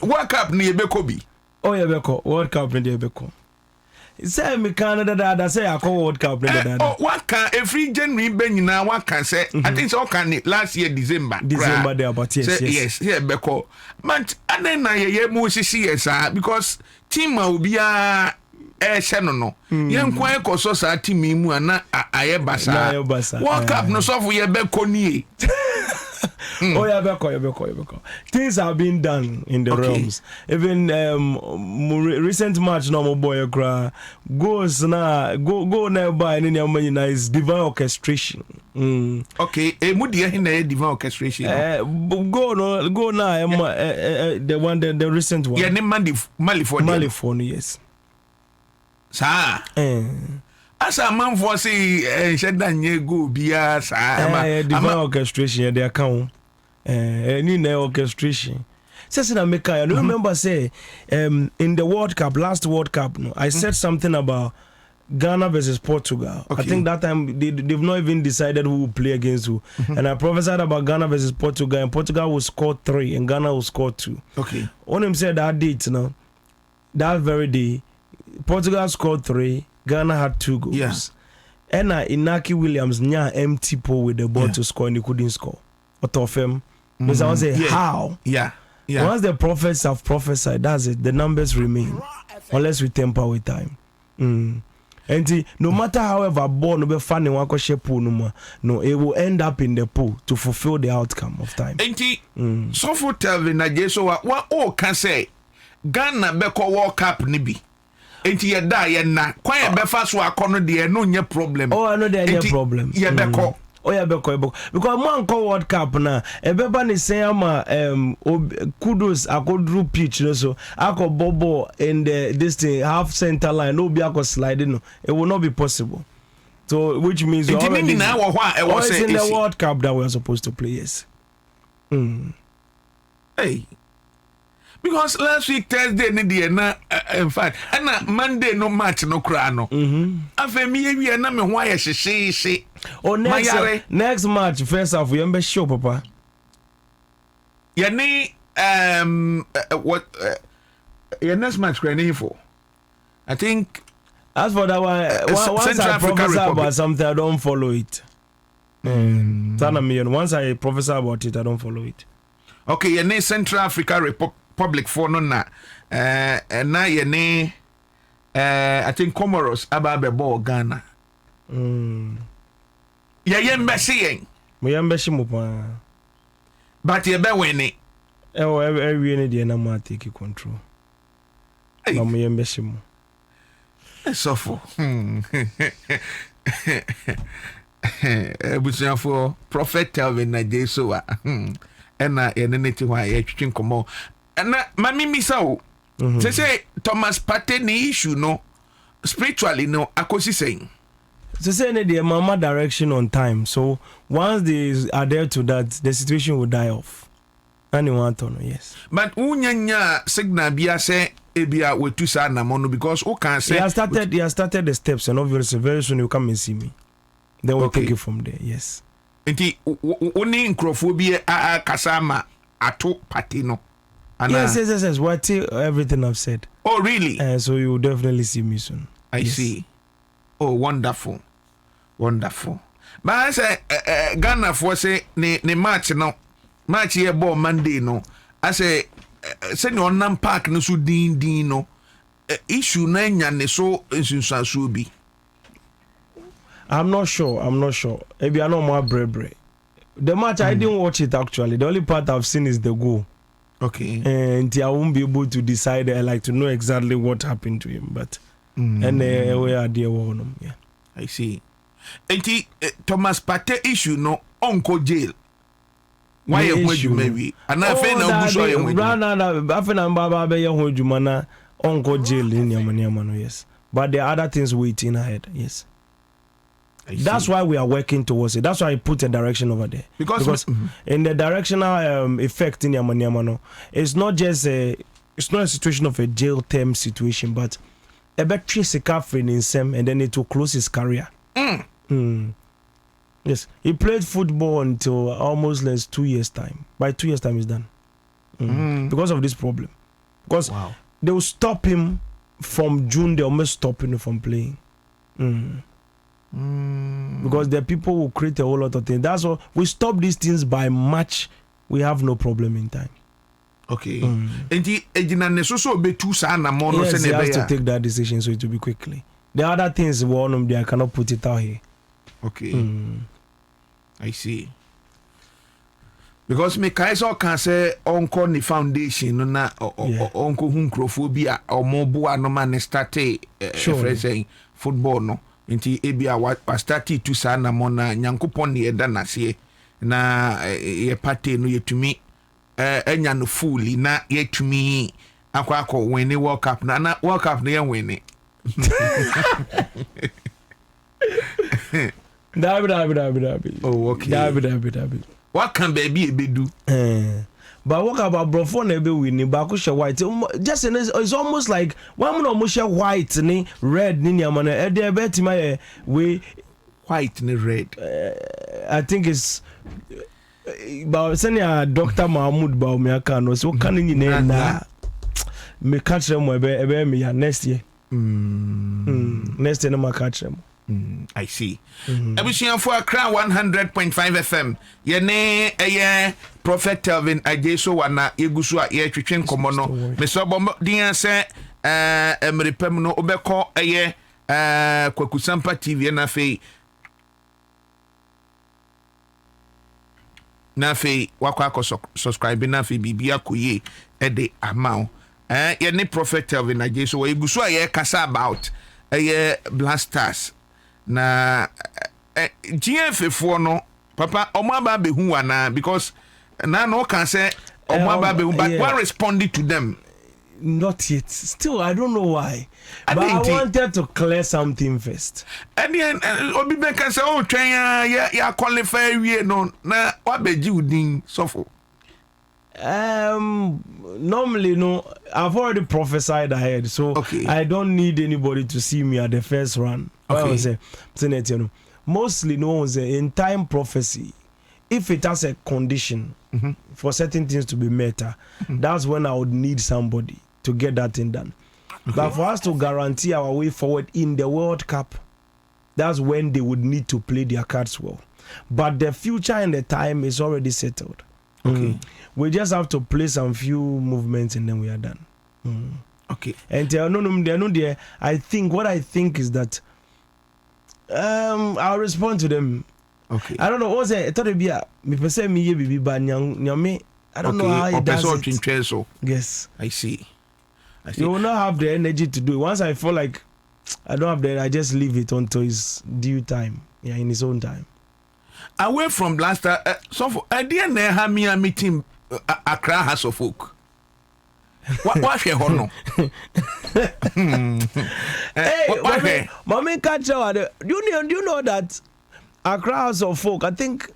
World Cup ni ebeko bi. Oh yeah, beko. World Cup ni ebeko. Say me Canada that say I call World Cup ni that. Oh, what can every January ben na what can say? I think so can last year December. December there, but yes, say, yes, yeah, beko. But and then na ye mo see because team will be a no. Yen kwa ko so sa team mu ana aye basa. World Cup no so for ye beko ni. Oh yeah, beko. Things have been done in the realms. Even recent match no boy goes na go nearby in your money is divine orchestration. Okay, mu dia hin na divine orchestration. Go now the one the recent one. Yeah, name Malifon, yes. Sa. Asa man for say shedanye go bia sa divine orchestration they account any orchestration says in America. I remember say in the World Cup, last World Cup, no, I said something about Ghana versus Portugal. I think that time they've not even decided who will play against who. And I prophesied about Ghana versus Portugal, and Portugal will score 3 and Ghana will score 2. Okay. When him said that date, no, that very day, Portugal scored 3, Ghana had 2 goals. Yes. And Inaki Williams nya empty pole with the ball to score and he couldn't score. What of him? Because I was say how? Yeah. Once the prophets have prophesied, that's it. The numbers remain unless we temper with time. And no matter however ball no be funny one shape no, it will end up in the pool to fulfill the outcome of time. And so for Telvin na so what all can say Ghana beko World Cup ni bi. Enti ye da ye na kwan ye befa so akono de no nye problem. Oh, I know there any problem. Ye beko. Oh yeah, beko. Because man call World Cup na ebeba ni say ama kudos akodru pitch no so akọ bobo in the this thing half center line no be akọ sliding no. It will not be possible. So which means you already na wo hwa e was in the World Cup that we are supposed to play, yes. Hey. Because last week Thursday ni dey na in fact and Monday no match no kra no. Afemi wi na me ho aye hyehyehye. Oh next match first half we be show papa. Ya ni what your next match kra ni for. I think as for that one once I prophesy about something I don't follow it. Once I prophesy about it I don't follow it. Okay, your name Central Africa Republic for no na na your name I think Comoros ababe ball Ghana. Ya yembashi yen. Me yembashi mo pa. But ye be winning. Every any day na ma take control. Ba mo yembashi mo. So for busia for prophet Telvin na dey so ena yeneti hwa ye twetwe komo na mami misa o say Thomas Partey ni issue no spiritually no akosi saying say the mama direction on time, so once they are there to that the situation will die off anyone to know. Yes, but unyanya signal bia say ebia wetu sa na mono because who can say he has started the steps and obviously very soon you come and see me, then we'll take it from there. Yes. Enti oni nkrofo bi kasama ato party no. Yes. What everything I've said. Oh really? So you will definitely see me soon. I see. Oh wonderful. But I say Ghana for say ne match here ball Monday no. I say send on nam park no so din no. Issue na nya ne so nsunsuaso bi. I'm not sure. Maybe I know more bre. The match I didn't watch it actually. The only part I've seen is the goal. Okay. And I won't be able to decide. I like to know exactly what happened to him, but and we are there one. Yeah. I see. And Thomas Partey issue no uncle jail. Why you maybe? And I feel no bush or I feel I'm Baba Yahoo uncle jail in Yamaniamano. Yes, but there are other things waiting ahead. Yes. That's why we are working towards it. That's why I put a direction over there. Because in the directional effect in Yamaniamano, it's not a situation of a jail term situation, but a battery free in Sem and then it will close his career. Yes. He played football until almost 2 years time. By 2 years time he's done. Because of this problem. because they will stop him from June. They almost stop him from playing. Because the people will create a whole lot of things. That's why we stop these things by March. We have no problem in time. Okay. Yes, he has to take that decision, so it will be quickly. The other things, I cannot put it out here. Okay. I see. Because me kaiso can say onko ni foundation na onko hunkrofobia or mobo no man start saying football no nti ebia wa start to sa na mo na nyankopon ne eda na se na ye party no yetumi enya no fully na yetumi akwa win World Cup na World Cup na ye win Dabi. Oh, okay. Dabi. What can baby do? But what about Brofon ebe winning? Bakusha white. Just it's almost like one more musha white ni red ni amana. Ede beti my we white ni red. I think it's about senior Dr. Mahmoud ba me aka no so kan ni na me catch them ebe me ya next year. Next year na ma catch them. I see. Ebusian for Accra 100.5 FM. Yene Prophet Telvin Ajeso wana yegusu a ye twetwen komo no. Me so bombo dia se emrepem no obekọ Kwakusampa TV na fe wakwa subscribe na fe bibia koye de amount. Yene Prophet Telvin Ajeso wa yegusu a ye kasa about blasters. Na GFF no papa omaba behu wana because na no can say omaba behu but what responded to them not yet still I don't know why but I wanted to clear something first and then obi be can say oh twen ya qualify we no na wabeji udin sofo normally no I've already prophesied ahead so I don't need anybody to see me at the first run. Okay. Mostly no in time prophecy if it has a condition for certain things to be met that's when I would need somebody to get that thing done. But for us to guarantee our way forward in the World Cup, that's when they would need to play their cards well. But the future and the time is already settled. Okay. We just have to play some few movements and then we are done. Okay. And no, I think what I think is that I'll respond to them. Okay. I don't know. What's it? I thought it'd be me person me ye bibi ba nyame. I don't know how it does it. Yes. I see. You will not have the energy to do it. Once I feel like I don't have the I just leave it until it's due time. Yeah, in his own time. Away from blaster, so for idea na ha me a meeting Accra House of Folk. What she hono? Hey, mommy catch do you know that Accra House of Folk, I think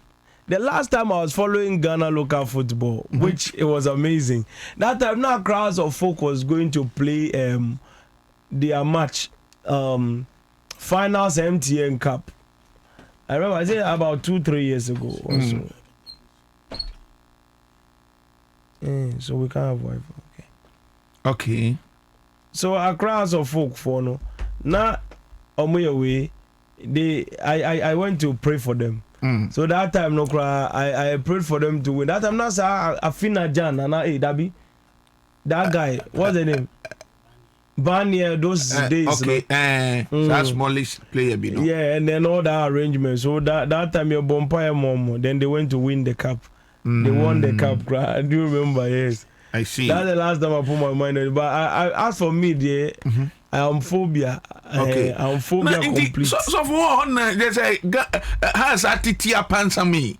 the last time I was following Ghana local football, which it was amazing. That time now Accra House of Folk was going to play their match finals MTN Cup. I remember I said about 2-3 years ago or so. So we can't have Wi-Fi. Okay. So Accra House of Folk for no. Now on my way, I went to pray for them. So that time no cry, I prayed for them to win. That time now say Afina Jan and Dabi. That guy, what's the name? Barnier those days. Okay. That smallish player be no. Yeah, and then all that arrangement. So that time your Bompire mom, then they went to win the cup. They won the cup. I do remember, yes. I see. That's the last time I put my mind on it. But I as for me, there, I am phobia. Okay. I am phobia complete. So for one, they say has atitia pansa me.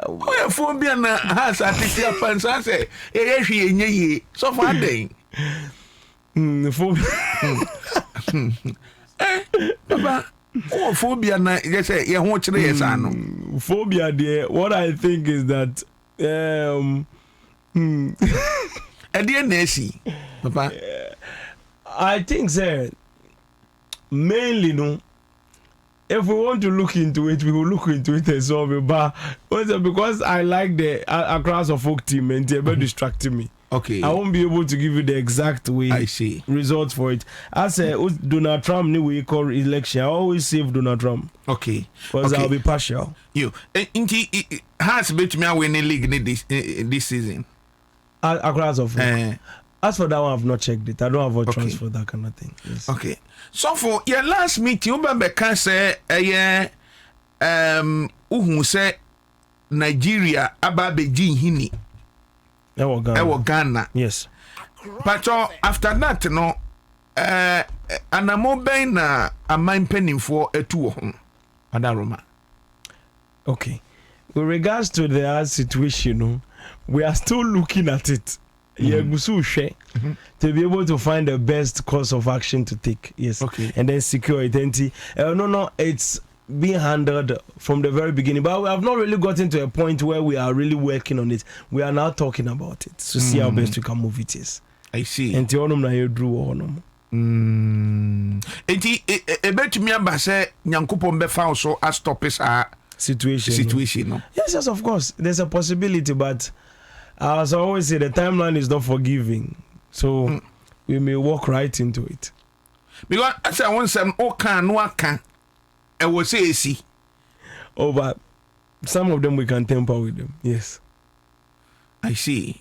Where phobia na has atitia pansa say ehwe enye so for day. Phobia. Papa, phobia na they say ye ho kire yes ano. Phobia there, what I think is that Papa, I think sir mainly no if we want to look into it, we will look into it and solve it. But because I like the Accra folk team and they're very distracting me. Okay. I won't be able to give you the exact way. I see. Results for it. As Donald Trump new we call election, I always save Donald Trump. Okay. Because okay. I'll be partial. You has bet me win the league this season. Accra folk. As for that one, I've not checked it. I don't have a transfer that kind of thing. Yes. Okay. So for your last meeting, you can say, who say Nigeria ababe hini. Ghana. Ghana. Yes. But after that, no, anamo ben na amain penning for a two Adaroma. Okay. With regards to the situation, we are still looking at it. To be able to find the best course of action to take, yes, okay, and then secure identity. No, it's being handled from the very beginning, but we have not really gotten to a point where we are really working on it. We are now talking about it to see how best we can move it is. I see. And to na you drew on. Enti bet me aba say Nyankopon be fa so a stop is a situation no. Yes, of course. There's a possibility, but as I always say, the timeline is not forgiving. So we may walk right into it. Because as I want some no can I will say see. Oh, but some of them we can temper with them. Yes. I see.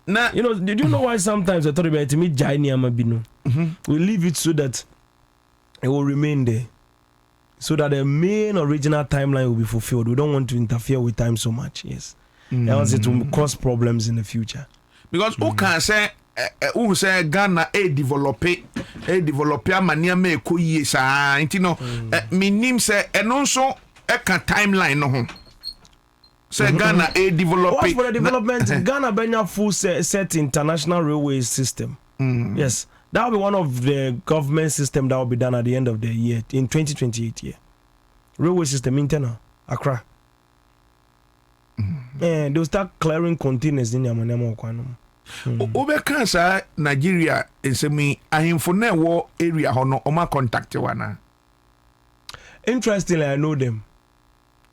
Now, did you know why sometimes I thought about it? We leave it so that it will remain there. So that the main original timeline will be fulfilled. We don't want to interfere with time so much. Yes. Else it will cause problems in the future. Because who can say Ghana develop mania me ko yie sa me nim say and also can timeline no say Ghana develop. What's for the development? Ghana benya full set international railway system. Yes, that will be one of the government system that will be done at the end of the year in 2028 year. Railway system internal Accra. They'll start clearing containers in Yamanemo. Over cancer Nigeria is me ahimfo na wo area hono oma contact wana. Interestingly, I know them.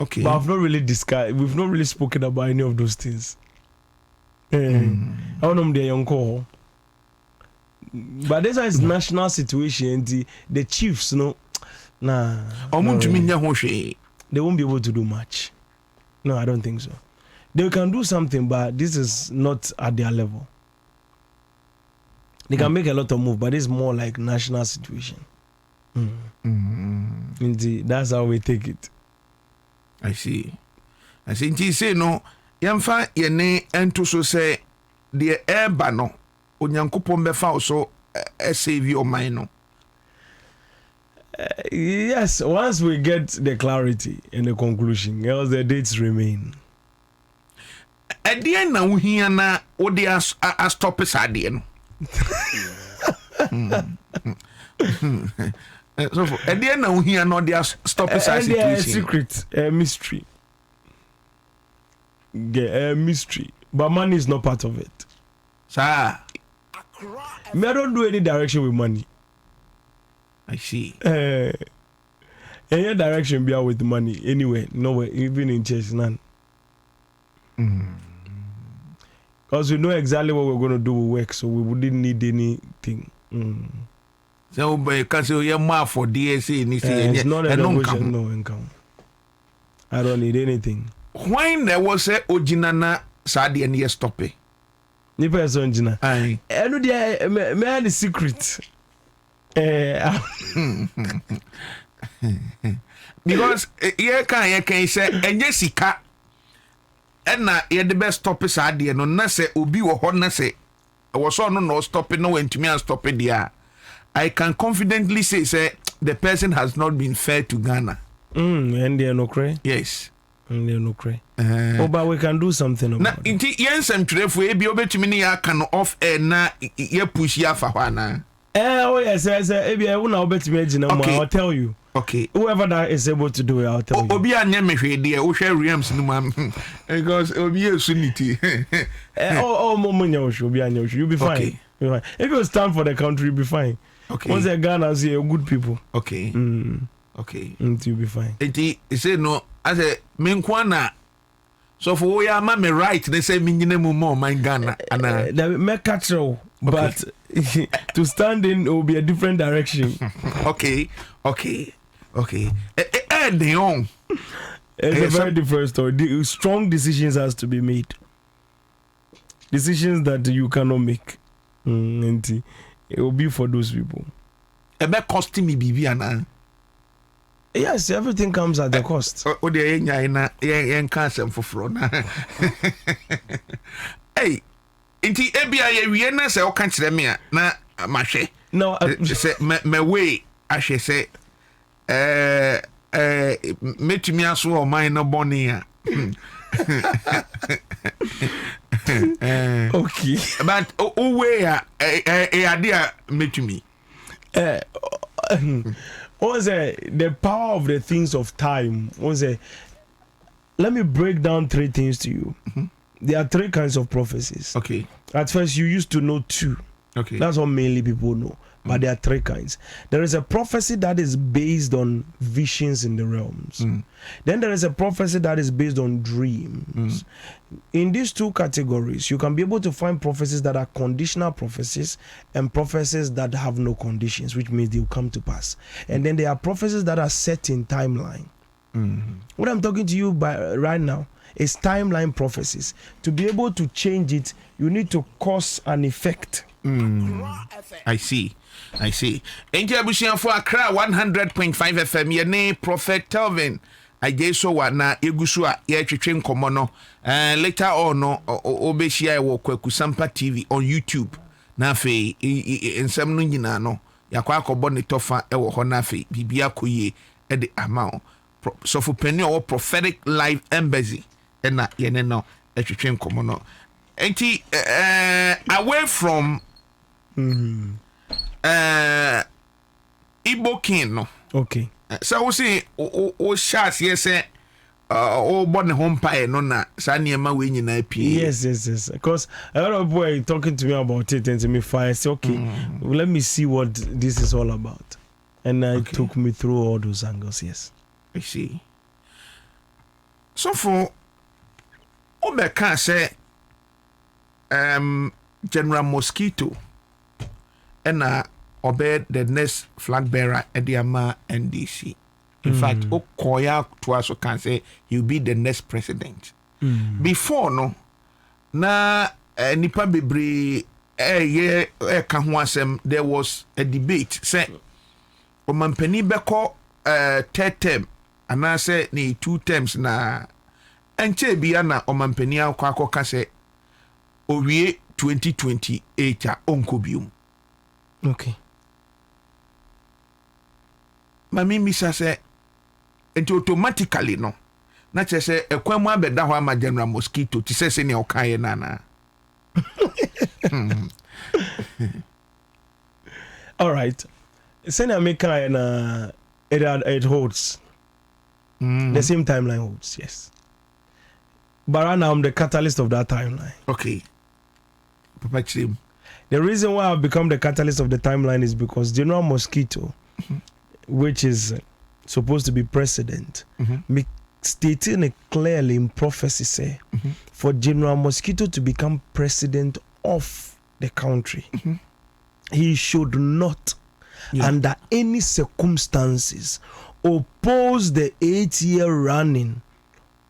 Okay. But I've not really discussed, we've not really spoken about any of those things. I don't know their young call. But this is national situation. The chiefs, no, nah. They won't be able to do much. No, I don't think so. They can do something, but this is not at their level. They can make a lot of moves, but it's more like national situation. Indeed, that's how we take it. I see. You say no, yamfa yene ento so say the eba no onyankopon befa so save your mind no. Yes, once we get the clarity and the conclusion, else the dates remain. At the end, now we na odi as stop us at the end. So at the end, now we are not there stop us at a secret, a mystery. A mystery, but money is not part of it. Sir, me I don't do any direction with money. I see. Any direction be out with money anyway, nowhere, even in church, none. Because we know exactly what we're going to do with work, so we wouldn't need anything. So, because you're more for DSA, it's not a negotiation, no income. I don't need anything. When there was a Ojinana Sadi and yes, stop it. Ni person Jina. Aye. I know the secret. Because you can say and Jessica and na ye the best stop is idea no na say obi wo ho na say was no stopping no when to me and stop it there. I can confidently say the person has not been fair to Ghana. And they are no cray. Yes. And they are no cray. But we can do something about it. Now, yes, I'm true. We be able to me ya can off na ye push ya for wana. Oh yes, I will now bet me. I'll tell you. Okay. Whoever that is able to do it, I'll tell you. Obi anya me hwe de o hwe Rams no mam because obi esunity. Obi anya you'll be fine. Okay. You'll be fine. If you stand for the country, you'll be fine. Okay. Once they're Ghana, you're good people. Okay. Okay. You'll be fine. Enti say no, I say me nkwana. So for we are me right, they say me nyine mu more my Ghana ana. Me catro, but to stand in will be a different direction. Okay. Neon. It's a very different story. Strong decisions has to be made. Decisions that you cannot make. And it will be for those people. It may cost me bibi ana. Yes, everything comes at the cost. O de enya na yen kan sem foforo na. Hey, inti ebia ye wie na se o kan kire me a na mahwe. No, se me way ahwe se metumi aso o man no boni a. Okay. But o way a ade a metumi. What's the power of the things of time? Let me break down 3 things to you. There are 3 kinds of prophecies. Okay. At first, you used to know 2. Okay. That's what mainly people know. But there are 3 kinds. There is a prophecy that is based on visions in the realms. Then there is a prophecy that is based on dreams. In these 2 categories, you can be able to find prophecies that are conditional prophecies and prophecies that have no conditions, which means they will come to pass. And then there are prophecies that are set in timeline. What I'm talking to you right now is timeline prophecies. To be able to change it, you need to cause an effect. I see. Enja busianfo Accra 100.5 FM ye ne Prophet Telvin. I so wa na egusu a ye twetwe nkomo no. Later on no obehia e wo Kwaku Sampa TV on YouTube. Na fe ensem no nyina no yakwa akobo ne tofa e wo ho na fe bibia koye e de ama so for penny or Prophetic Live Embassy e na ye ne no e twetwe nkomo no. Enti away from Igbo king no. Okay. So we see o shots yes o born home pie no na sa niema we nyina pie. Yes. Because a lot of people are talking to me about it and to me fire. I say, okay, let me see what this is all about. And it took me through all those angles, yes. I see. So for Obeka say General Mosquito and obey the next flag bearer at the Ama NDC. In fact, Okoya to us can say he'll be the next president. Before no, na nipa bebre there was a debate. Say Omampeni beko third term, and I say ni 2 terms na. Enche biya na Omampeni akwa kase owie 2028 a onkobium. Okay. Mami misa say enti automatically no na che say ekwan mu abeda ho ama General Mosquito ti say ne okaye na. All right. Senior Maker and it holds. The same timeline holds, yes. But right now I'm the catalyst of that timeline. Okay. Papa Chim. The reason why I've become the catalyst of the timeline is because General Mosquito, which is supposed to be president, stating it clearly in prophecy, say, for General Mosquito to become president of the country, he should not, under any circumstances, oppose the 8-year running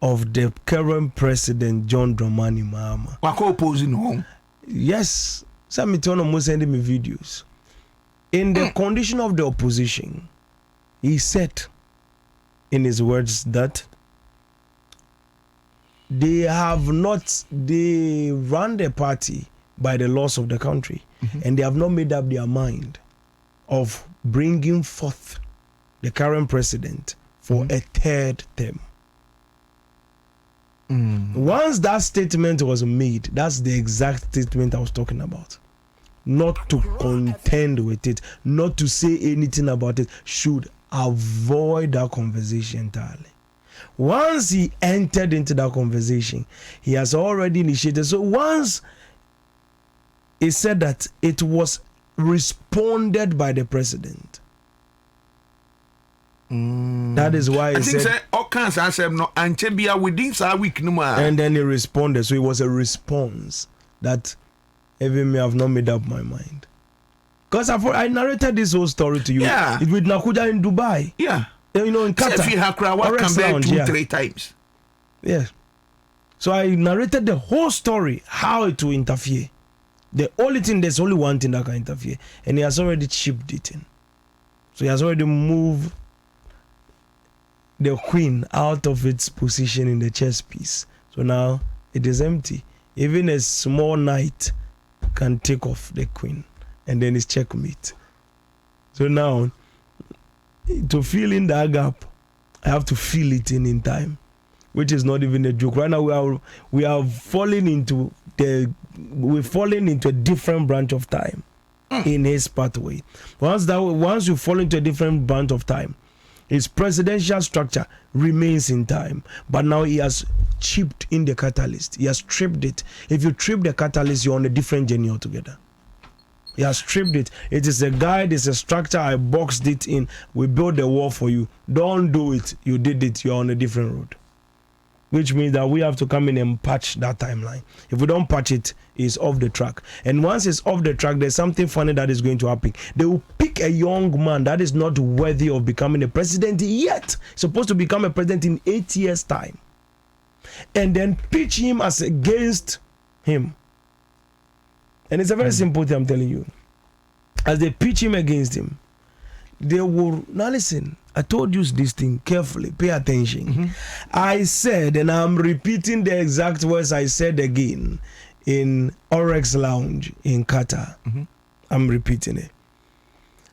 of the current president, John Dramani Mahama. Wako opposing home? Yes. Some almost sending me videos. In the condition of the opposition, he said in his words that they run the party by the laws of the country, and they have not made up their mind of bringing forth the current president for a 3rd term. Once that statement was made, that's the exact statement I was talking about. Not to contend with it, not to say anything about it, should avoid that conversation entirely. Once he entered into that conversation, he has already initiated. So once he said that it was responded by the president, That is why I he think said, all kinds of them no Anchebia within our week no more. and then he responded. So it was a response that even me have not made up my mind. Because I narrated this whole story to you. Yeah. It with Nakuja in Dubai. Yeah. You know, in Qatar. If you have crowd, what come back 2-3 times. Yeah. So I narrated the whole story, how it will interfere. The only thing, there's only one thing that can interfere, and he has already chipped it in. So he has already moved the queen out of its position in the chess piece. So now it is empty. Even a small knight can take off the queen, and then it's checkmate. So now, to fill in that gap, I have to fill it in time, which is not even a joke. Right now we are falling into a different branch of time in his pathway. Once you fall into a different branch of time, his presidential structure remains in time, but now he has chipped in the catalyst. He has stripped it. If you trip the catalyst, you're on a different journey altogether. He has stripped it. It is a guide, it's a structure. I boxed it in. We built the wall for you. Don't do it. You did it. You're on a different road. Which means that we have to come in and patch that timeline. If we don't patch it, it's off the track. And once it's off the track, there's something funny that is going to happen. They will pick a young man that is not worthy of becoming a president yet. Supposed to become a president in 8 years' time. And then pitch him as against him. And it's a very simple thing I'm telling you. As they pitch him against him, they will... Now listen, I told you this thing carefully. Pay attention. I said, and I'm repeating the exact words I said again in Orex Lounge in Qatar. I'm repeating it.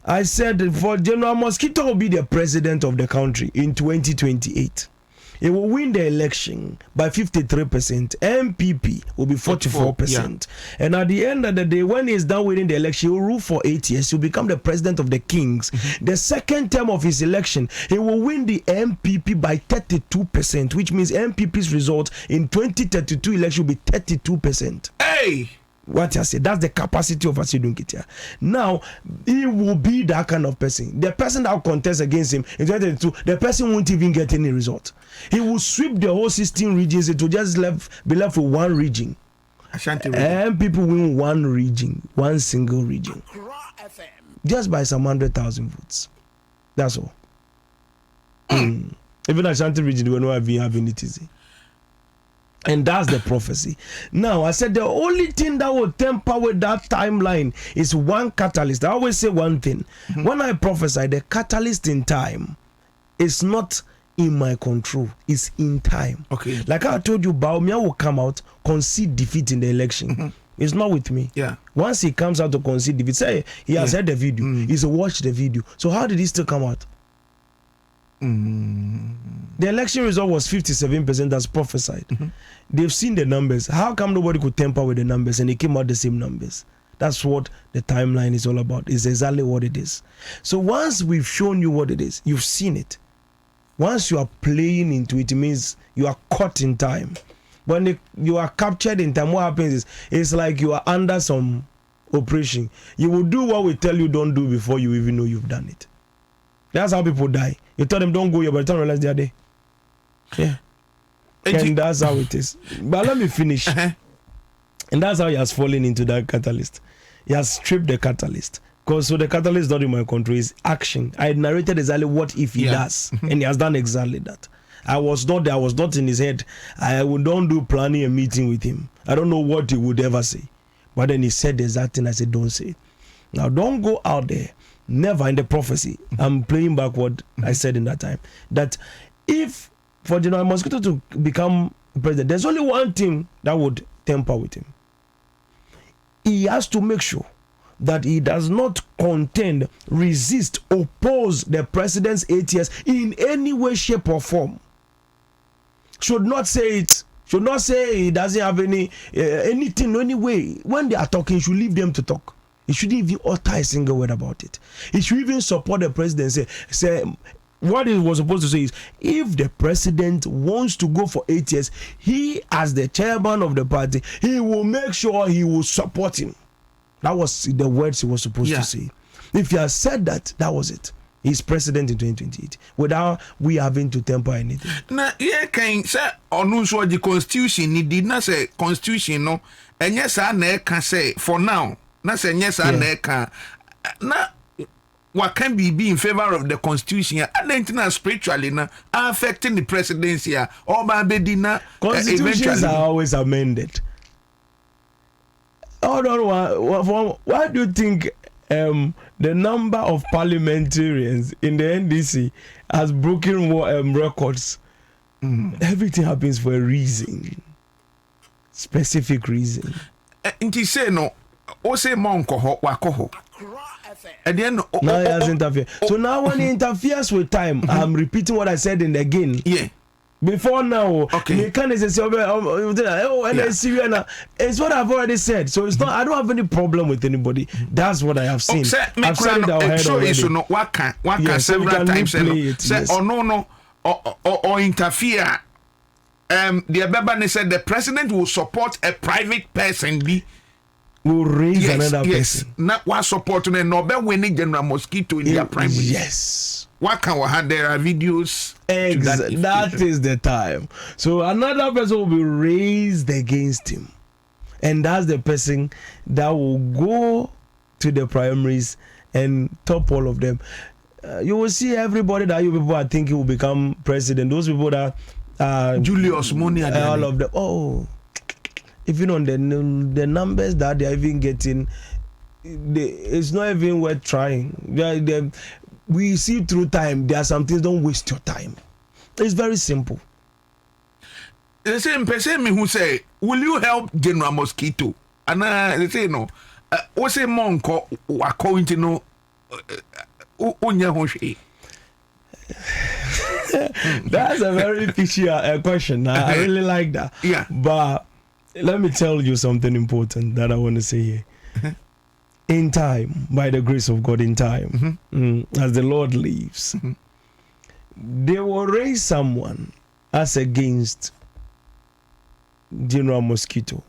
I said for General Mosquito will be the president of the country in 2028. He will win the election by 53%. MPP will be 44%. Yeah. And at the end of the day, when he's done winning the election, he will rule for 8 years. He'll become the president of the kings. The second term of his election, he will win the MPP by 32%, which means MPP's result in 2032 election will be 32%. Hey! What I said, that's the capacity of Asidun Kitia. Now, he will be that kind of person. The person that will contest against him in 2022, the person won't even get any result. He will sweep the whole 16 regions. It will just be left with one region. Ashanti region. And people win one region, one single region. Just by some 100,000 votes. That's all. Even Ashanti region, we know having it easy. And that's the prophecy. Now, I said the only thing that will temper with that timeline is one catalyst. I always say one thing. When I prophesy, the catalyst in time is not in my control. It's in time. Okay. Like I told you, Baumia will come out, concede defeat in the election. It's not with me. Yeah. Once he comes out to concede defeat, say he has heard the video. He's watched the video. So how did he still come out? The election result was 57% as prophesied. They've seen the numbers. How come nobody could tamper with the numbers and it came out the same numbers? That's what the timeline is all about. It's exactly what it is. So once we've shown you what it is, you've seen it. Once you are playing into it, it means you are caught in time. When you are captured in time, what happens is it's like you are under some operation. You will do what we tell you don't do before you even know you've done it. That's how people die. You tell them don't go here, but they don't realize they are there. Yeah. And that's how it is. But let me finish. And that's how he has fallen into that catalyst. He has stripped the catalyst. Because so the catalyst is not in my control, it's action. I narrated exactly what if he does. And he has done exactly that. I was not there, I was not in his head. I would don't do planning a meeting with him. I don't know what he would ever say. But then he said the exact thing. I said, don't say it. Now don't go out there. Never in the prophecy. I'm playing back what I said in that time. That if for General Mosquito to become president, there's only one thing that would temper with him. He has to make sure that he does not contend, resist, oppose the president's 8 years in any way, shape, or form. Should not say it. Should not say he doesn't have anything, any way. When they are talking, you should leave them to talk. He shouldn't even utter a single word about it. He should even support the president. Say what he was supposed to say is, if the president wants to go for 8 years, he as the chairman of the party, he will make sure he will support him. That was the words he was supposed to say. If he had said that, that was it. He's president in 2028 without we having to temper anything. Na yeah can say onu so the constitution ni did not say constitution no enye sa na e can say for now na say enye sa na e can na what can be in favor of the constitution and spiritually na affecting the presidency or bedina constitutions are always amended. Hold on, why do you think the number of parliamentarians in the NDC has broken records? Everything happens for a reason, specific reason. Inti say no o say monko wakoho. And then now he has interfered. So now when he interferes with time, I'm repeating what I said in the again. Yeah. Before now, okay. It's what I've already said. So it's not. I don't have any problem with anybody. That's what I have seen. I've said it out head already. What can several times say no or interfere. The Ababa said the president will support a private person. Will raise another person. Not what support and no be winning General Mosquito in their primary. Yes. What can we have? There are videos. That is the time. So another person will be raised against him, and that's the person that will go to the primaries and top all of them. You will see everybody that you people are thinking will become president. Those people that Julius Money, all of them. Oh. Even on the numbers that they're even getting, it's not even worth trying. We see through time, there are some things, don't waste your time. It's very simple. The same person who say, will you help General Mosquito? And they say no. What's a monko wako into no That's a very fishy question. I really like that. Yeah. But let me tell you something important that I want to say here. In time, by the grace of God, in time, as the Lord lives, they will raise someone as against General Mosquito.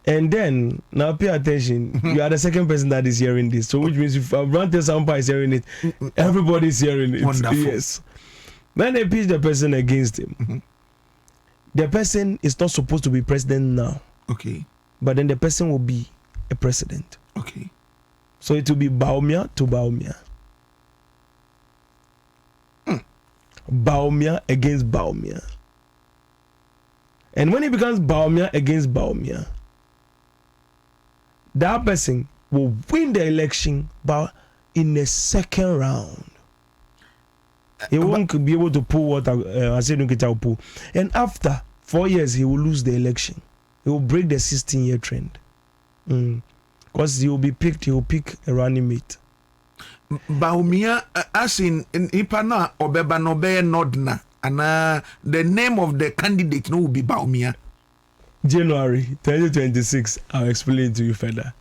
And then, now pay attention, you are the second person that is hearing this. So, which means if Brante Sampa is hearing it, everybody is hearing it. Wonderful. Yes. When they pitch the person against him, the person is not supposed to be president now. Okay. But then the person will be a president. Okay. So it will be Baumia to Baumia. Baumia against Baumia. And when it becomes Baumia against Baumia, that person will win the election but in the second round. He won't be able to pull what I said will pull. And after 4 years, he will lose the election. He will break the 16-year trend. Because he will be picked, he will pick a running mate. Baumia, as in Ipana Obeba Nobe Nodna, and the name of the candidate no will be Baumia. January 2026, I'll explain it to you further.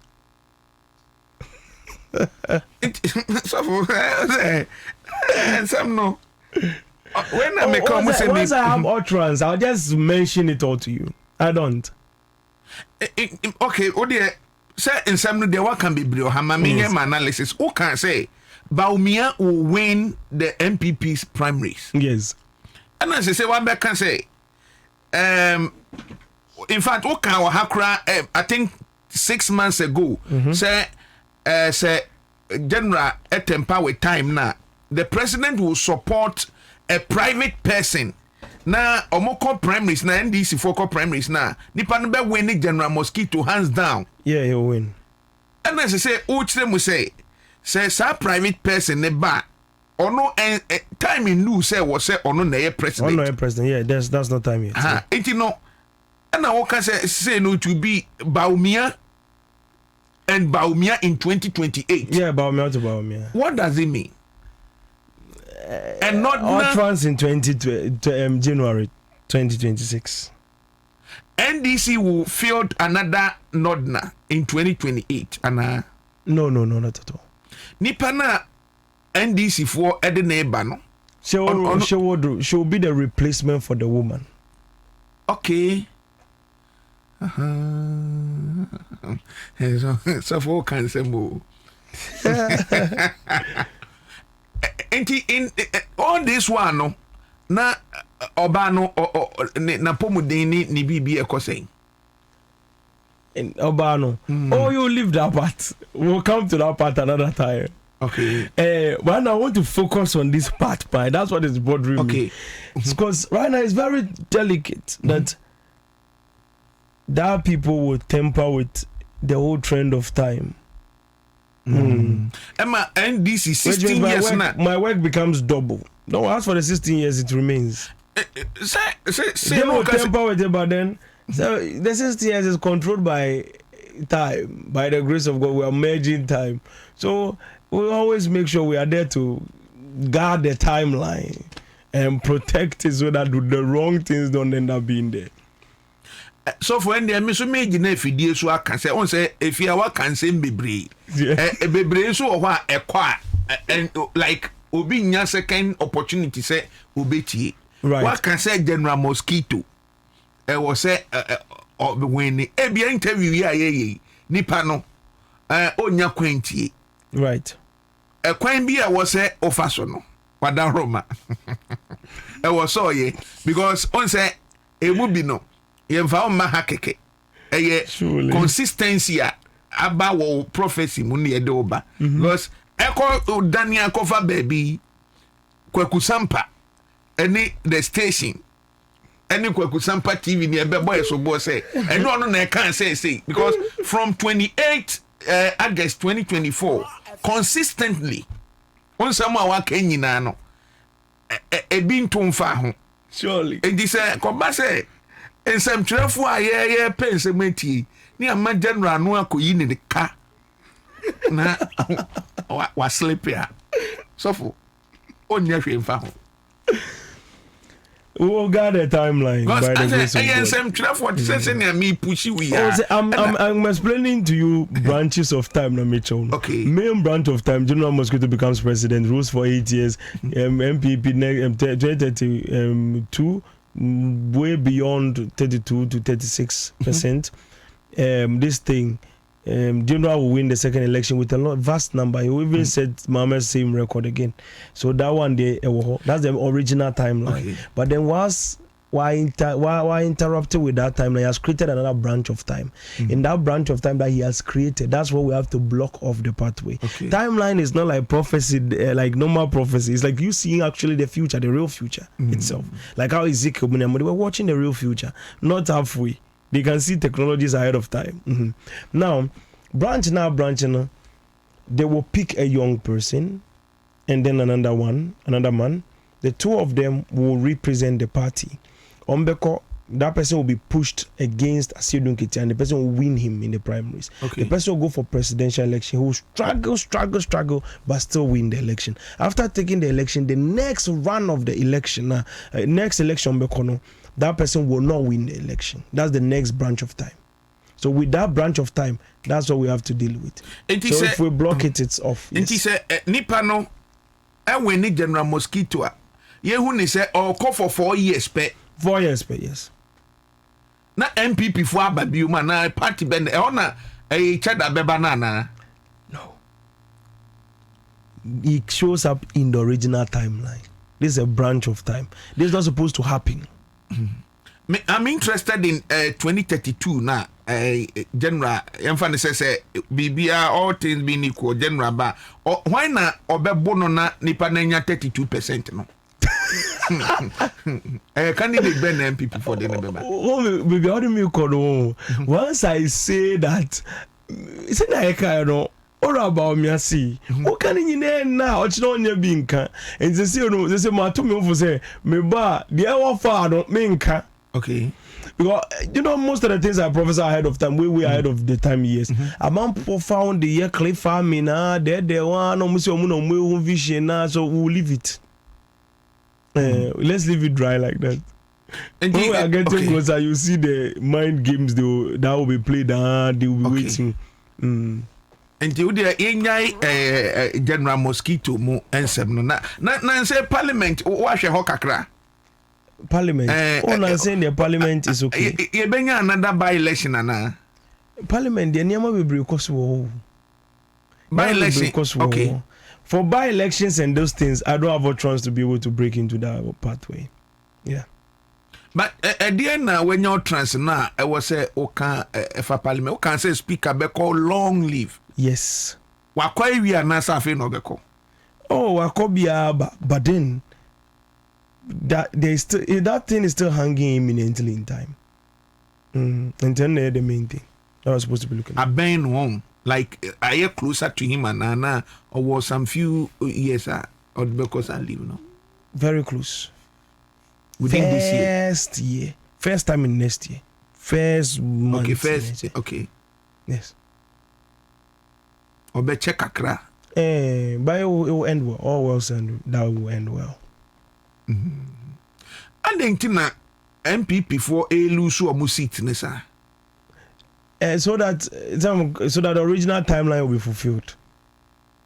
Some no. When I make once I have utterance, I'll just mention it all to you. I don't. Okay, oh dear. Say in some there what can be brio hamaminya analysis. Who can say Baumia will win the MPP's primaries? Yes. And as I say, one back can say, in fact, who can hakra? I think 6 months ago, say General Etempa with time now. The president will support a private person. Na omoko primaries na NDC for primaries na nipa no be win General Mosquito hands down. Yeah, he'll win. And as I say, which them will say sa private person ne ba ono time in new say was say ono na president. Ono president, yeah, that's not time yet. It no. And I can say no to be Baumia and Baumia in 2028. Yeah, Baumia to Baumia. What does it mean? And not utterance in January 2026. NDC will field another Nodna in 2028. And no, not at all. Nipana NDC for Ede neighbor no. She will be the replacement for the woman. Okay. So for can say more. in all this one no na oba no na pomudin ni bibi ekosɛn in Obano. Oh, you leave that part. We'll come to that part another time. Okay. Right now, I want to focus on this part. That's what is bothering me. Okay. Because right now it's very delicate that people will temper with the whole trend of time. Emma, and this is 16 years now. My work becomes double. No, as for the 16 years, it remains. They will temper with it, but then. So the 60 years is controlled by time, by the grace of God. We are merging time, so we always make sure we are there to guard the timeline and protect it so that the wrong things don't end up being there. So for any me so meji na fidie so aka say on say efia wa kan say bebre bebre so ho a ekwa and like obi nya second opportunity say obetie right wa kan say General Mosquito was say when ebia interview ya ye nipa no onya kwantie right kwan bi was say ofaso no wadan Roma was so ye because on say emu bi no yemfa on ma hakeke consistency aba wo prophecy mu ne de oba because eko Daniel cover baby kwaku sampa any the station any kwaku sampa TV ne be boy so bo say and no na can say because from 28 August 2024 consistently on some wa kan nyina no e bi ntomfa ho surely and this koba say ensem twerefo a ye pensementi ni ama general no akoyi ne ka na wa sleep ya sofo onya hwemfa ho. We will guard the timeline by the grace of God. I'm explaining to you branches of time, na Mitchell. Okay. Main branch of time, General Mosquito becomes president, rules for 8 years, MPP 2032, way beyond 32 to 36%. This thing, General will win the second election with a vast number. He will even set Mohammed's same record again. So that one day, that's the original timeline. Okay. But then why interrupted with that timeline? He has created another branch of time. In that branch of time that he has created, that's what we have to block off the pathway. Okay. Timeline is not like prophecy, like normal prophecy. It's like you seeing actually the future, the real future itself. Like how Ezekiel, they were watching the real future, not halfway. They can see technologies ahead of time. Now, branch, they will pick a young person and then another man. The two of them will represent the party. Ombeko, that person will be pushed against Truncates and the person will win him in the primaries. Okay. The person will go for presidential election. He will struggle, but still win the election. After taking the election, the next run of the election, next election, that person will not win the election. That's the next branch of time. So with that branch of time, that's what we have to deal with. So if we block it, it's off. Yes. Say nipa no we need General Mosquito. Yehu ni say call for 4 years pe. 4 years pe, yes. Na MPP for ababiu ma na party bend ona chada beba na. No. It shows up in the original timeline. This is a branch of time. This is not supposed to happen. I'm interested in 2032 now. General, Enfane says, BBR, all things being equal, General, but why not Obebono na nipa nenya 32% no? Candidate Ben MPP for the number. Oh, baby, how do you call? Once I say that, it's an icon. All about me, I see. What can you now? It's not your binka. And they say, no, they say, my two me say, me ba, the hour father, minka. Okay. Because you know most of the things I prophesy ahead of time, way ahead of the time years. Among people found the year clay farming, there one no vision, so we'll leave it. Let's leave it dry like that. And when we are getting closer, you see the mind games that will be played. They will be waiting. And you there General Mosquito mu ensem no na say parliament wa hwe ho kakra. Parliament. I'm saying the parliament is okay. You benya another by election ana. Parliament the niam be break by election. Okay. for by-elections and those things, I don't have utterance to be able to break into that pathway. Yeah. But at the end now, when you're trans now, I was say, okay, if a parliament, okay, say speaker be called long leave. Yes. Why we are not suffering no be call? Oh, Wakobia, but then that there's still that thing is still hanging imminently in time. And then the main thing that I was supposed to be looking at. I been home, like I get closer to him and Nana, or was some few years or because I leave now. Very close. Within this year. First time in next year. First month. Okay, first. Okay. Yes. Or be check akra. But it will end well. All well and that will end well. And then tina MPP for a lose or musit nessa. So that the original timeline will be fulfilled.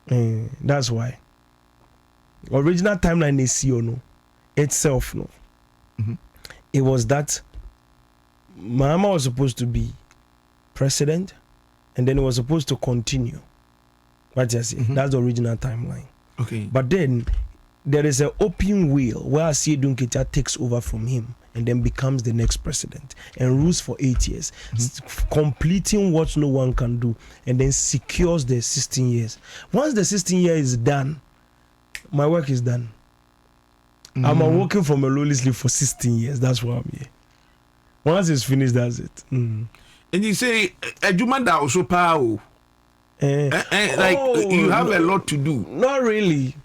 That's why. Original timeline is no itself no. It was that Mama was supposed to be president, and then it was supposed to continue. What you say? That's the original timeline. Okay. But then there is an open wheel where Asiedu Nketia takes over from him and then becomes the next president and rules for 8 years, completing what no one can do, and then secures the 16 years. Once the 16 years is done, my work is done. I'm working from a lowly sleep for 16 years. That's why I'm here. Once it's finished, that's it. And you say, Ejumada also power. You have a lot to do. Not really.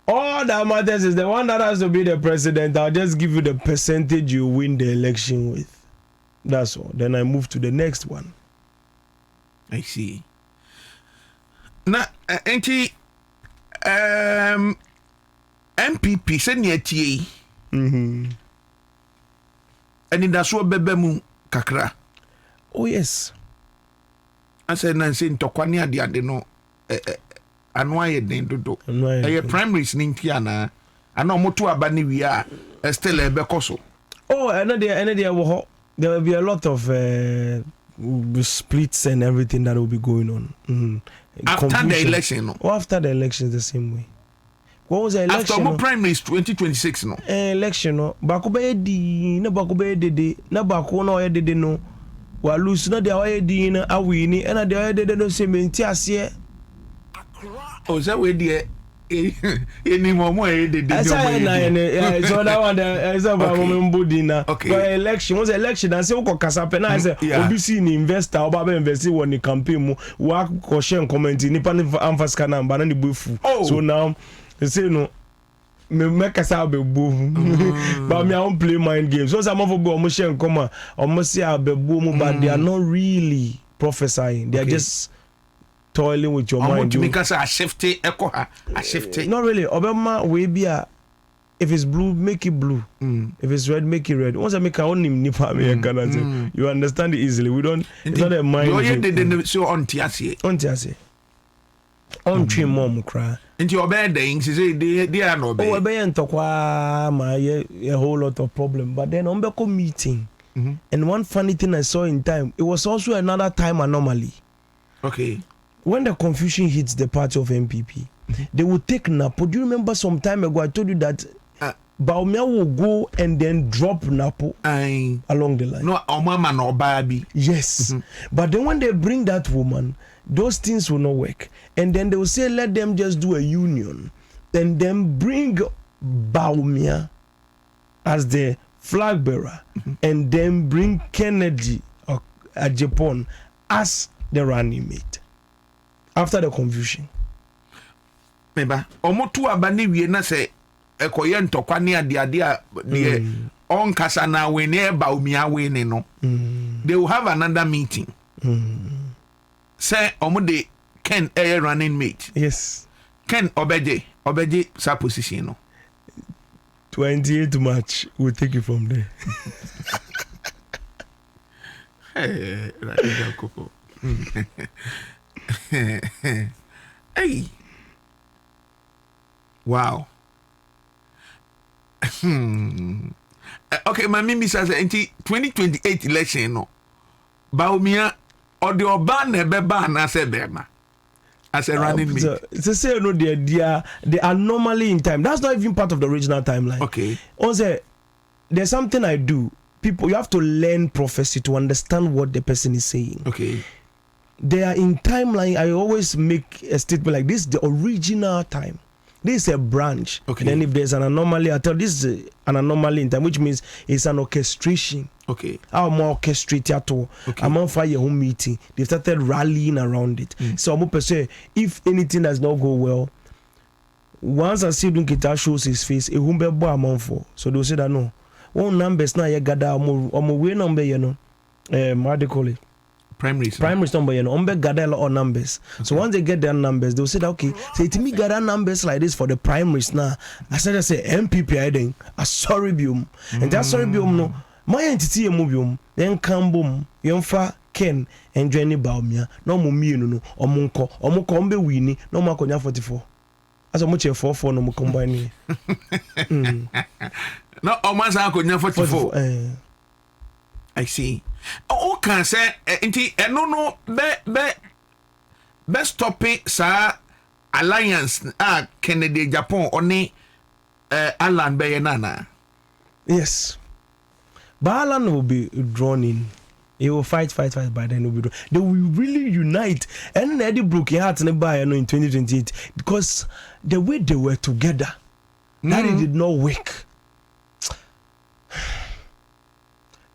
All that matters is the one that has to be the president. I'll just give you the percentage you win the election with. That's all. Then I move to the next one. I see. Now, Auntie, MPP send ye tie. And in that's what bebemu kakra. Oh yes. I said Nancy Tokwani ade no anwa ye den dodo. Eh primaries ni ntia ana omoto aba ni wi a still e be koso. Oh, there will be a lot of splits and everything that will be going on. After the election no. Oh, after the election the same way. What was the election? After more primaries 2026 no. Election no. Bako be di na bako be dede na bako na oye dede no. Wa lose na de oye di na awini na de oye dede no se menti ase. Oh, so we dey any more dede. So that one is about mbodi na. For election, was election and say we kasa pe na say obi si ni investor oba be invest won ni campaign mu wa ko share comment ni pa amfas kana mba na ni bufu. So now they say no me kasa be bu but me I won't play mind games. So some of go almost share come almost say be bu mu but they are not really prophesying. They are just toiling with your mind. You because I shift it not really. Obama we be if it's blue, make it blue. If it's red, make it red. Once I make our own nipa me you understand it easily. We don't. It's not a mind. You didn't so on tiase. On tree mom cry. Into your bed things say they are no bad. Oh, be entokwa my a whole lot of problem. But then on beko meeting. And one funny thing I saw in time, it was also another time anomaly. Okay. When the confusion hits the party of MPP, they will take Napo. Do you remember some time ago I told you that Baumia will go and then drop Napo along the line? No, mama no baby. Yes. But then when they bring that woman, those things will not work. And then they will say, let them just do a union. And then bring Baumia as the flag bearer. And then bring Kennedy at Japan as the running mate. After the confusion. Meba, omotu abani wie na se ekoye ntokwa ne ade de on kasa na we ne ba umia we ne no. They will have another meeting. Say omude Ken running mate. Yes. Ken obeje sa position no. 28 March, we'll take it from there. Hey, right, Coco. Hey. Wow. Okay, my mimi says 2028 election no. Baumia or the oba ne beba na se bema. as a running mate. So say no, the anomaly in time. That's not even part of the original timeline. Okay. Also, there's something I do. People, you have to learn prophecy to understand what the person is saying. Okay. They are in timeline. I always make a statement like this: the original time. This is a branch. Okay. Then if there's an anomaly, I tell this is an anomaly in time, which means it's an orchestration. Okay. Our more orchestrated at all. Okay. I'm on fire home meeting. They started rallying around it. So I'm going say if anything does not go well, once I see Truncates shows his face, it won't be a amount for. So they'll say that no. One numbers now you gather way number, you know. What they call it? Primaries Number, you know, gather a lot of numbers. Okay. So once they get their numbers, they'll say that okay, say to me gather numbers like this for the primaries now. I said MPP I then a sorry bium. And that sorry bium no. My entity a mobium, then come boom, yonfa Ken and Jenny Baumia, no more me no, or Mukombe Winnie, no more conya 44. As a much a 4 no more combine. No, almost I could never 44. I see. Oh, can say, no, best topic, sir, alliance, Kennedy, Japan, only Alan Bayanana. Yes. But Alan will be drawn in. He will fight, but then will be drawn. They will really unite. And Eddie broke your heart in 2028 because the way they were together, that it did not work.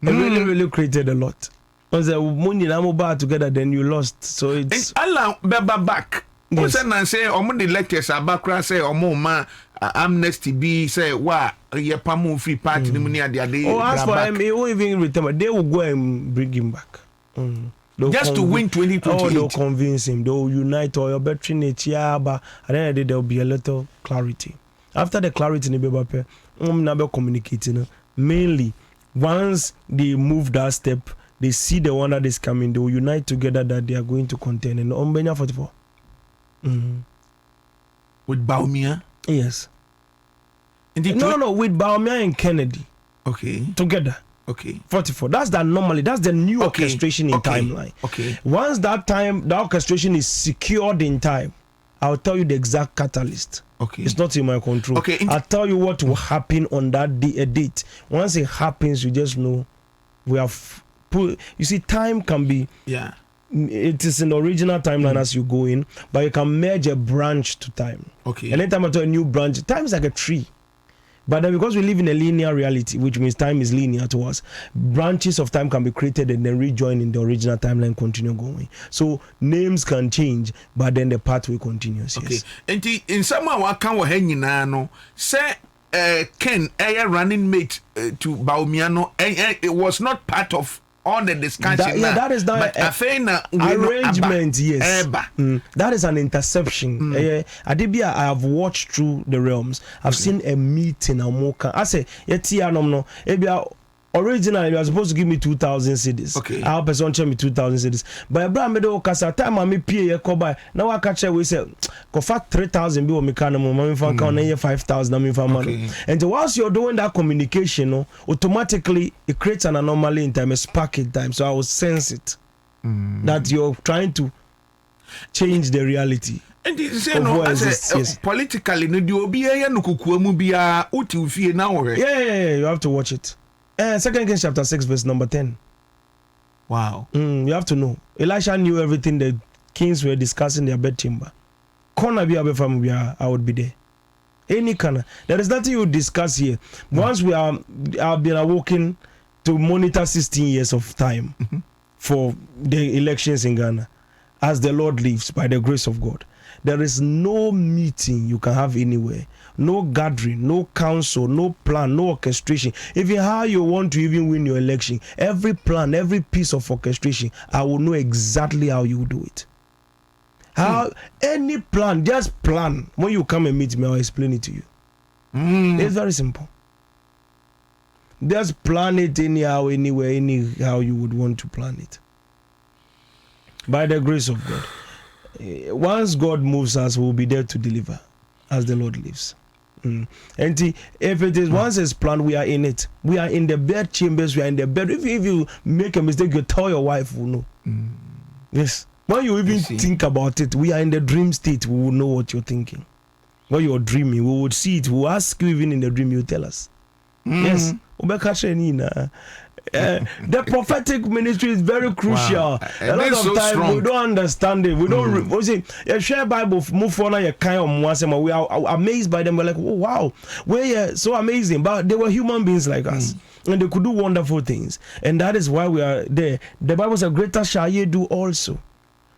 It really created a lot. Once the money and together, then you lost. So it's Allah beba back. Yes. Say the lectures are back. Say ma amnesty be say wa ye pamu free party ni muni ade. Oh, as for him, he won't even return. They will go and bring him back. Just to win 2028. Oh, they'll convince him. They'll unite all your battery nature, but at the end of the day, there'll be a little clarity. After the clarity, never communicating. Mainly, once they move that step, they see the one that is coming, they will unite together that they are going to contend. And Ombenya 44. With Baumia? Yes. No, with Baumia and Kennedy. Okay. Together. Okay. 44. That's the anomaly. That's the new orchestration in timeline. Okay. Once the orchestration is secured in time, I'll tell you the exact catalyst. Okay. It's not in my control. Okay. I'll tell you what will happen on that date. Once it happens, you just know we have put. You see, time can be. Yeah. It is in the original timeline as you go in, but you can merge a branch to time. Okay. And anytime I tell a new branch, time is like a tree. But then because we live in a linear reality, which means time is linear to us, branches of time can be created and then rejoin in the original timeline, continue going. So names can change, but then the path will continue. Okay. Yes. And in someone who can we hang no say Ken running mate to Baumiano, it was not part of all the discussion. That is not arrangement. Yes, that is an interception. I have watched through the realms. I've seen a meeting. I say, originally you are supposed to give me 2,000 cedis. Okay. Our person charge me 2,000 cedis. But Abraham made the kasa time I me pay ye koba. Now I catch we say go for 3,000 be what me can me fan count 5,000 me fan money. And whilst you're doing that communication, automatically it creates an anomaly in time, a spark in time. So I will sense it that you're trying to change the reality. And you say no, yes. Politically, no do obi ya no kukuamu bia uti ufie na ore. Yeah, you have to watch it. 2 Kings chapter 6 verse number 10. Wow. You have to know. Elisha knew everything the kings were discussing in their bedchamber. Corner be I would be there. Any corner. There is nothing you discuss here. Once we have been awoken to monitor 16 years of time for the elections in Ghana, as the Lord lives by the grace of God. There is no meeting you can have anywhere, no gathering, no council, no plan, no orchestration. Even how you want to even win your election, every plan, every piece of orchestration, I will know exactly how you do it. How any plan, just plan. When you come and meet me, I'll explain it to you. It's very simple. Just plan it anyhow, anywhere, anyhow you would want to plan it. By the grace of God. Once God moves us, we'll be there to deliver as the Lord lives. And if it is once it's planned, we are in it. We are in the bed chambers, we are in the bed. If you make a mistake, you tell your wife, no. Yes. When you even think about it, we are in the dream state. We will know what you're thinking. What you're dreaming, we would see it. We will ask you even in the dream. You tell us. Yes. The prophetic ministry is very crucial. Wow. A lot of so times strong. we don't understand it. We don't. We say, share Bible move on. You kind of we are amazed by them. We're like, oh wow, we're so amazing. But they were human beings like us, and they could do wonderful things. And that is why we are there. The Bible says, "Greater shall ye do also."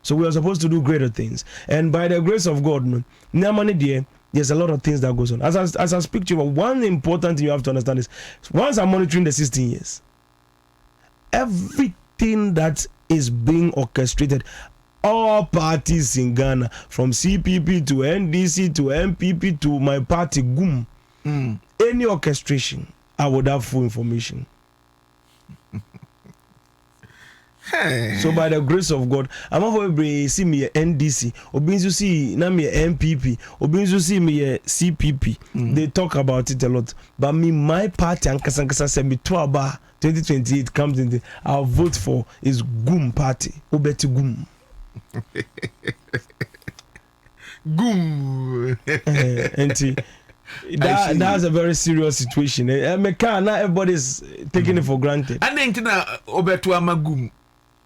So we are supposed to do greater things. And by the grace of God, there's a lot of things that goes on. As I speak to you, one important thing you have to understand is, once I'm monitoring the 16 years, everything that is being orchestrated, all parties in Ghana, from CPP to NDC to MPP to my party, GUM, any orchestration, I would have full information. Hey. So by the grace of God, I'm not see me a NDC, obinzu see na me a MPP, obinzu see me a CPP. They talk about it a lot, but me, my party and Kasankasa say me 2028 comes in. I'll vote for is GUM party. Obeti GUM. GUM. That's a very serious situation. Not everybody's taking it for granted. And then Obetu Amagum.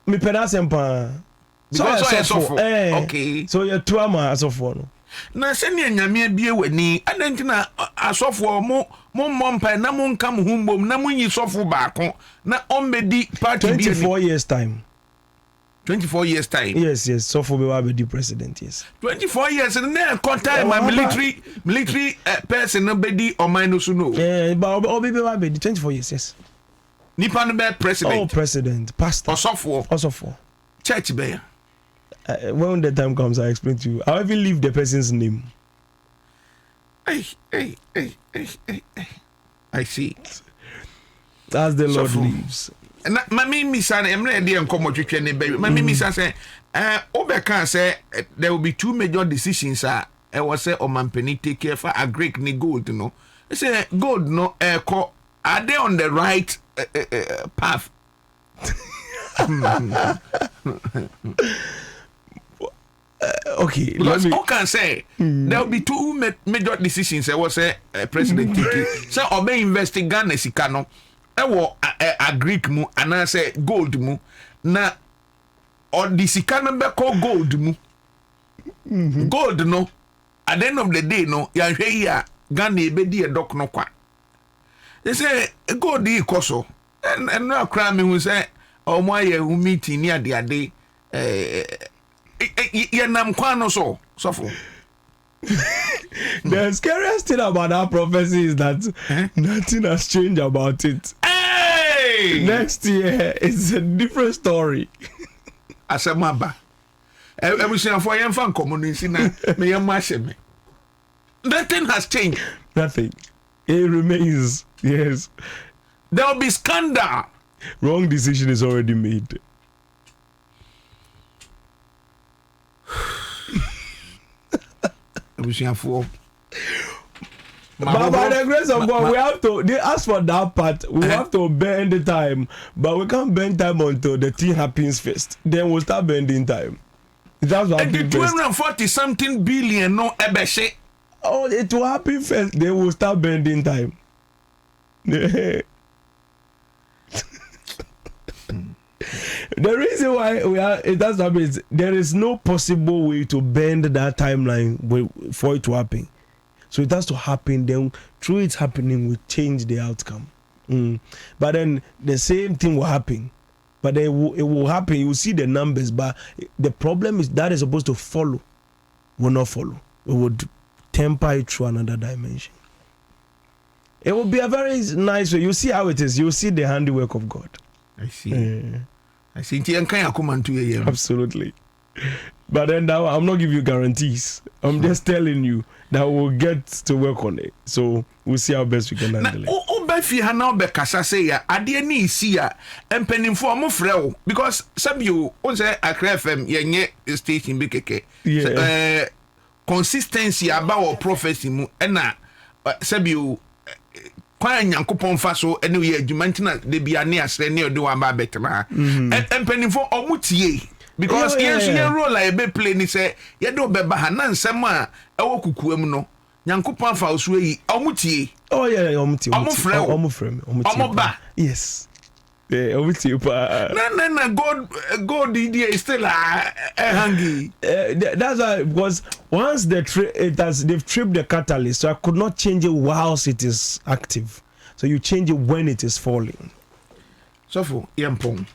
Me pedasem so okay. So you're trauma as of one. Na senya nyame bie wani adantina asofo mo mompa na mo nkam humbom na mo nyi sofo baako na ombedi party 24 years time. 24 years time. Yes, sofo be the president, yes. 24 years na contact my military person no bedi o man no so no. But obi be 24 years, yes. Nipa no be president. Oh, president, pastor. Osofo. Church be. When the time comes, I explain to you. I'll even leave the person's name. Hey. I see. As the Lord lives. Na mami misa na emre de enkomo twetwe ne baby. Mami misa say obeka say there will be two major decisions it was say omampani take care for agric ni gold no. Say gold no are they on the right path? Okay, because I can say there will be two major decisions. I was say President Tiki. So obey investing Ghana sikano. I was a Greek mu and I say gold mu na or the sikano be called gold mu. Gold no. At the end of the day no. Ya here Ghana be di a doc no kwa. They say gold di koso and no cry me who say oh my meeting near the day. The scariest thing about that prophecy is that nothing has changed about it. Hey! Next year it's a different story. As a maba, for young fan community now, nothing has changed. Nothing. It remains. Yes. There will be scandal. Wrong decision is already made. But by the grace of God, we have to. They ask for that part. We have to bend the time, but we can't bend time until the thing happens first. Then we'll start bending time. That's what happens. 240 something billion no ebeshe. Oh, it will happen first. Then we'll start bending time. The reason why it does happen is there is no possible way to bend that timeline for it to happen. So it has to happen. Then through it happening, we change the outcome. But then the same thing will happen. But then it will happen. You will see the numbers. But the problem is that is supposed to follow will not follow. It would temper it through another dimension. It will be a very nice way. You see how it is. You see the handiwork of God. I see. I see. Absolutely. But then now I'm not giving you guarantees. I'm just telling you that we'll get to work on it. So we'll see how best we can handle it. Because some you say FM station BKK. Consistency about prophecy and you kwa nyankopon fa so ene we adwumantina de bia ne asre ne odo amba betema empanimfo omutie because yes role like be play ni say ye do be ba ha na nsem a ewo kukuam no Nyankopon fa oso yi omutie oh yeah omutie omuba yes yeah omutie pa na god is still hanging that's why because once they've tripped the catalyst, so I could not change it whilst it is active, so you change it when it is falling. So for yampong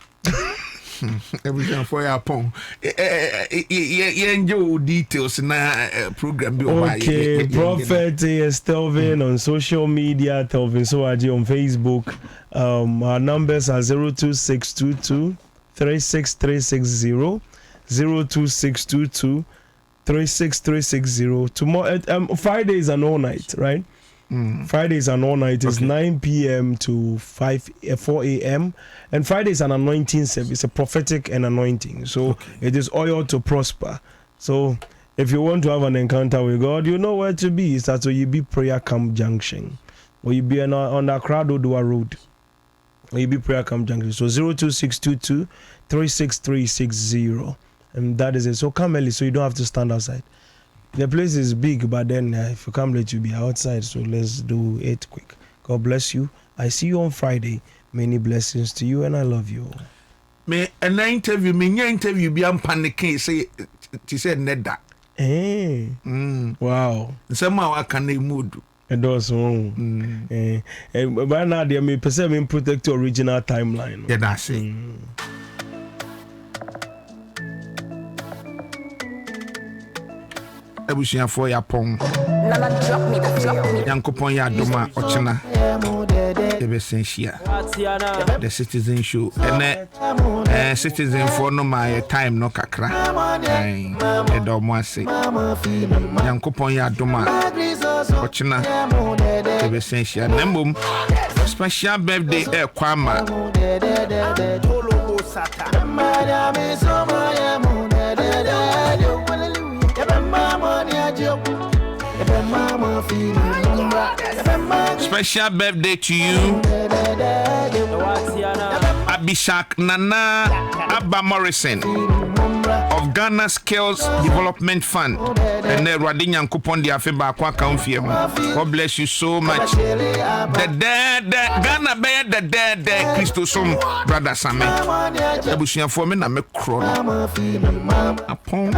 everything for your pong. Enjoy details na program. Okay, Prophet is Telvin on social media. Telvin Soaji on Facebook. Our numbers are 02622 36360 02622 36360. Tomorrow, Friday is an all night, right? Friday is an all night. It's 9 p.m. to 4 a.m. And Friday is an anointing service, a prophetic and anointing. So it is oil to prosper. So if you want to have an encounter with God, you know where to be. It's at Oyibi Prayer Camp Junction. Or you be on Accra Dodua Road. Oyibi Prayer Camp Junction. So 02622 36360. And that is it. So come early so you don't have to stand outside. The place is big, but then if you come late, you'll be outside. So let's do it quick. God bless you. I see you on Friday. Many blessings to you, and I love you. Me an interview, be I'm panicking. Say, she said, Neda. Hey, wow. Somehow I can mood. And also, and by now they may perceive protect your original timeline. Yeah, that's it. Ebusua for ya pon Yankopon ya doma ochena ebe sensia the citizen show ene citizen for no my time no kakra e do mo ase Yankopon ya doma ochena ebe sensia nembum special birthday e kwama special birthday to you, Abishak Nana Abba Morrison of Ghana Skills Development Fund. And then Radinyan Coupon the Afeba Kwaka. God bless you so much. The Ghana Bear, the dead Christosum, Brother Sammy. The Bushian for me, I'm a crown. Upon